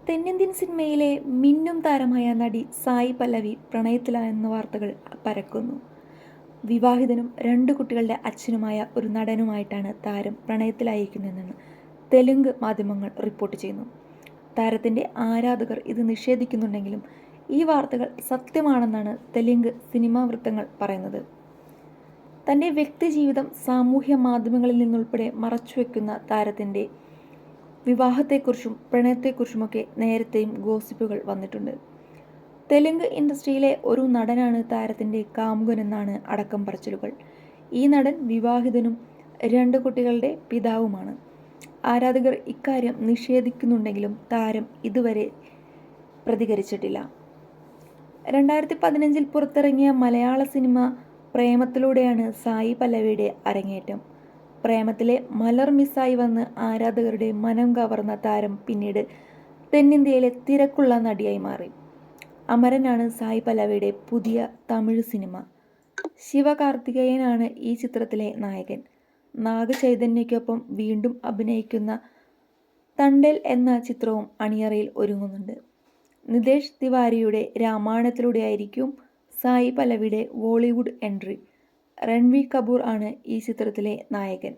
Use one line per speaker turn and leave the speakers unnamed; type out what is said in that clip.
തെന്നിന്ത്യൻ സിനിമയിലെ മിന്നും താരമായ നടി സായി പല്ലവി പ്രണയത്തിലായെന്ന വാർത്തകൾ പരക്കുന്നു. വിവാഹിതനും 2 കുട്ടികളുടെ അച്ഛനുമായ ഒരു നടനുമായിട്ടാണ് താരം പ്രണയത്തിലായിരിക്കുന്നതെന്ന് തെലുങ്ക് മാധ്യമങ്ങൾ റിപ്പോർട്ട് ചെയ്യുന്നു. താരത്തിൻ്റെ ആരാധകർ ഇത് നിഷേധിക്കുന്നുണ്ടെങ്കിലും ഈ വാർത്തകൾ സത്യമാണെന്നാണ് തെലുങ്ക് സിനിമാ വൃത്തങ്ങൾ പറയുന്നത്. തൻ്റെ വ്യക്തിജീവിതം സാമൂഹ്യ മാധ്യമങ്ങളിൽ നിന്നുൾപ്പെടെ മറച്ചുവെക്കുന്ന താരത്തിൻ്റെ വിവാഹത്തെക്കുറിച്ചും പ്രണയത്തെക്കുറിച്ചുമൊക്കെ നേരത്തെയും ഗോസിപ്പുകൾ വന്നിട്ടുണ്ട്. തെലുങ്ക് ഇൻഡസ്ട്രിയിലെ ഒരു നടനാണ് താരത്തിൻ്റെ കാമുകനെന്നാണ് അടക്കം പറച്ചിലുകൾ. ഈ നടൻ വിവാഹിതനും 2 കുട്ടികളുടെ പിതാവുമാണ്. ആരാധകർ ഇക്കാര്യം നിഷേധിക്കുന്നുണ്ടെങ്കിലും താരം ഇതുവരെ പ്രതികരിച്ചിട്ടില്ല. 2015 പുറത്തിറങ്ങിയ മലയാള സിനിമ പ്രേമത്തിലൂടെയാണ് സായി പല്ലവിയുടെ അരങ്ങേറ്റം. പ്രേമത്തിലെ മലർ മിസ്സായി വന്ന് ആരാധകരുടെ മനം കവർന്ന താരം പിന്നീട് തെന്നിന്ത്യയിലെ തിരക്കുള്ള നടിയായി മാറി. അമരനാണ് സായി പല്ലവിയുടെ പുതിയ തമിഴ് സിനിമ. ശിവകാർത്തികേയനാണ് ഈ ചിത്രത്തിലെ നായകൻ. നാഗ ചൈതന്യയ്ക്കൊപ്പം വീണ്ടും അഭിനയിക്കുന്ന തണ്ടേൽ എന്ന ചിത്രവും അണിയറയിൽ ഒരുങ്ങുന്നുണ്ട്. നിതേഷ് തിവാരിയുടെ രാമായണത്തിലൂടെയായിരിക്കും സായി പല്ലവിയുടെ ബോളിവുഡ് എൻട്രി. രൺവീർ കപൂർ ആണ് ഈ ചിത്രത്തിലെ നായകൻ.